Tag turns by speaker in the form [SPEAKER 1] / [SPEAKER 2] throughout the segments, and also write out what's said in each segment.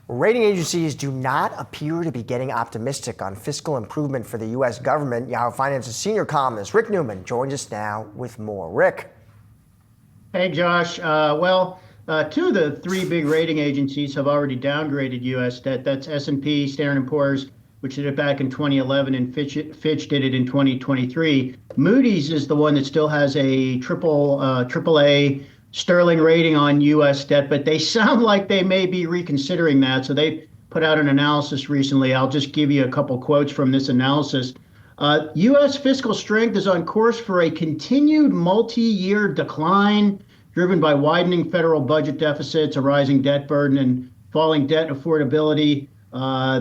[SPEAKER 1] Rating agencies do not appear to be getting optimistic on fiscal improvement for the U.S. government. Yahoo Finance's senior columnist Rick Newman joins us now with more. Rick.
[SPEAKER 2] Hey, Josh. Two of the three big rating agencies have already downgraded U.S. debt. That's S&P, Standard & Poor's, which did it back in 2011, and Fitch did it in 2023. Moody's is the one that still has a AAA sterling rating on U.S. debt, but they sound like they may be reconsidering that. So they put out an analysis recently. I'll just give you a couple quotes from this analysis. U.S. fiscal strength is on course for a continued multi-year decline, driven by widening federal budget deficits, a rising debt burden, and falling debt affordability.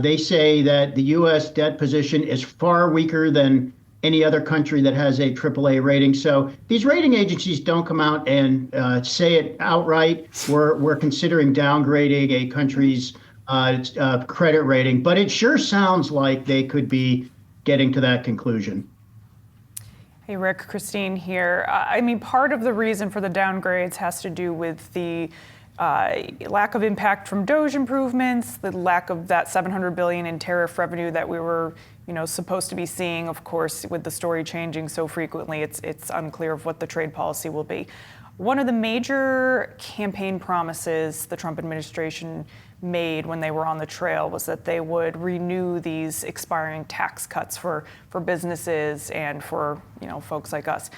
[SPEAKER 2] They say that the U.S. debt position is far weaker than any other country that has a AAA rating. So these rating agencies don't come out and say it outright. We're considering downgrading a country's credit rating, but it sure sounds like they could be getting to that conclusion.
[SPEAKER 3] Hey, Rick, Christine here. I mean, part of the reason for the downgrades has to do with the lack of impact from DOGE improvements, the lack of that $700 billion in tariff revenue that we were, supposed to be seeing. Of course, with the story changing so frequently, it's unclear of what the trade policy will be. One of the major campaign promises the Trump administration made when they were on the trail was that they would renew these expiring tax cuts for businesses and for folks like us.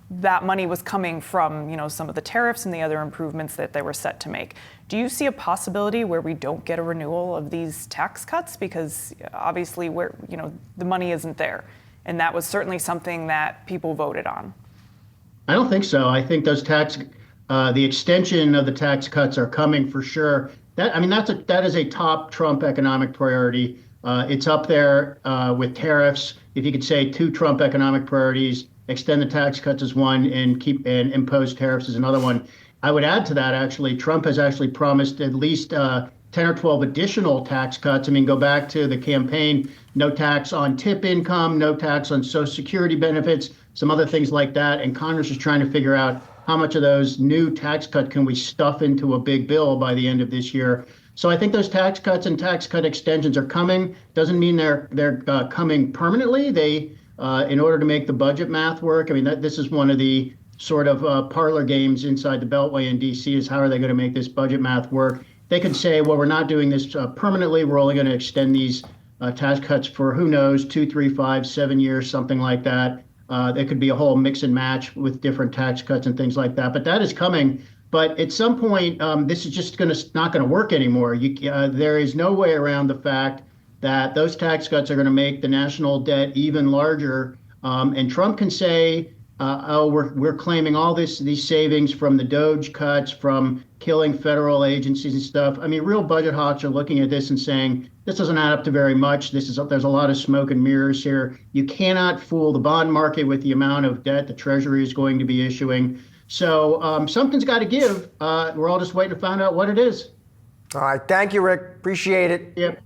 [SPEAKER 3] That money was coming from some of the tariffs and the other improvements that they were set to make. Do you see a possibility where we don't get a renewal of these tax cuts? Because obviously the money isn't there, and that was certainly something that people voted on.
[SPEAKER 2] I don't think so. I think those the extension of the tax cuts are coming for sure. That is a top Trump economic priority. It's up there with tariffs. If you could say two Trump economic priorities, extend the tax cuts as one, and impose tariffs as another one. I would add to that, actually, Trump has actually promised at least 10 or 12 additional tax cuts. Go back to the campaign, no tax on tip income, no tax on Social Security benefits, some other things like that. And Congress is trying to figure out how much of those new tax cuts can we stuff into a big bill by the end of this year. So I think those tax cuts and tax cut extensions are coming. Doesn't mean they're coming permanently. They in order to make the budget math work. This is one of the sort of parlor games inside the Beltway in D.C. is how are they going to make this budget math work? They could say, well, we're not doing this permanently. We're only going to extend these tax cuts for, who knows, 2, 3, 5, 7 years, something like that. There could be a whole mix and match with different tax cuts and things like that. But that is coming. But at some point, this is just not going to work anymore. There is no way around the fact that those tax cuts are going to make the national debt even larger. And Trump can say, we're claiming all these savings from the DOGE cuts, from killing federal agencies and stuff. Real budget hawks are looking at this and saying, this doesn't add up to very much. There's a lot of smoke and mirrors here. You cannot fool the bond market with the amount of debt the Treasury is going to be issuing. So something's got to give. We're all just waiting to find out what it is.
[SPEAKER 1] All right. Thank you, Rick. Appreciate it.
[SPEAKER 2] Yep.